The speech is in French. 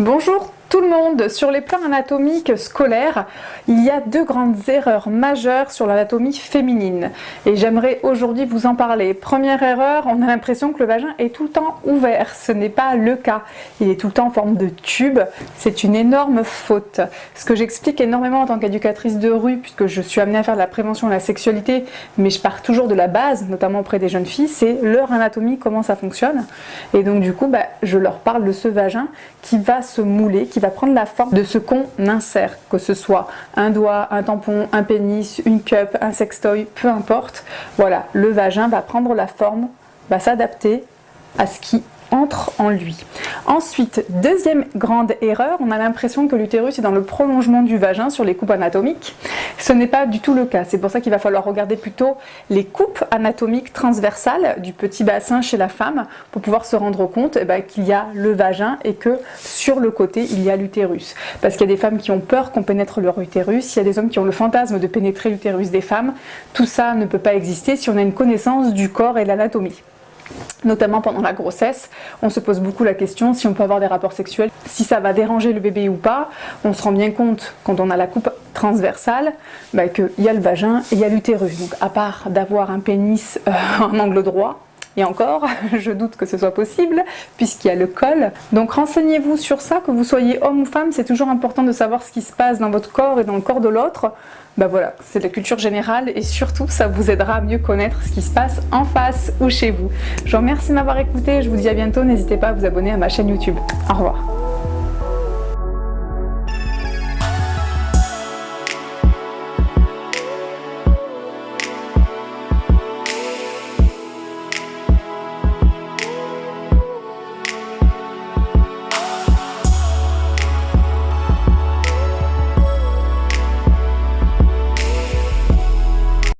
Bonjour tout le monde. Sur les plans anatomiques scolaires, il y a deux grandes erreurs majeures sur l'anatomie féminine et j'aimerais aujourd'hui vous en parler. Première erreur, on a l'impression que le vagin est tout le temps ouvert. Ce n'est pas le cas. Il est tout le temps en forme de tube. C'est une énorme faute. Ce que j'explique énormément en tant qu'éducatrice de rue, puisque je suis amenée à faire de la prévention de la sexualité, mais je pars toujours de la base, notamment auprès des jeunes filles, c'est leur anatomie, comment ça fonctionne. Et donc du coup, je leur parle de ce vagin qui va se mouler, qui va prendre la forme de ce qu'on insère, que ce soit un doigt, un tampon, un pénis, une cup, un sextoy, peu importe. Voilà, le vagin va prendre la forme, va s'adapter à ce qui entre en lui. Ensuite, deuxième grande erreur, on a l'impression que l'utérus est dans le prolongement du vagin sur les coupes anatomiques. Ce n'est pas du tout le cas. C'est pour ça qu'il va falloir regarder plutôt les coupes anatomiques transversales du petit bassin chez la femme pour pouvoir se rendre compte qu'il y a le vagin et que sur le côté il y a l'utérus. Parce qu'il y a des femmes qui ont peur qu'on pénètre leur utérus, il y a des hommes qui ont le fantasme de pénétrer l'utérus des femmes. Tout ça ne peut pas exister si on a une connaissance du corps et de l'anatomie. Notamment pendant la grossesse, on se pose beaucoup la question si on peut avoir des rapports sexuels, si ça va déranger le bébé ou pas. On se rend bien compte quand on a la coupe transversale qu'il y a le vagin et il y a l'utérus. Donc à part d'avoir un pénis en angle droit, et encore, je doute que ce soit possible puisqu'il y a le col. Donc renseignez-vous sur ça, que vous soyez homme ou femme, c'est toujours important de savoir ce qui se passe dans votre corps et dans le corps de l'autre. Voilà, c'est de la culture générale et surtout ça vous aidera à mieux connaître ce qui se passe en face ou chez vous. Je vous remercie de m'avoir écouté, je vous dis à bientôt, n'hésitez pas à vous abonner à ma chaîne YouTube. Au revoir.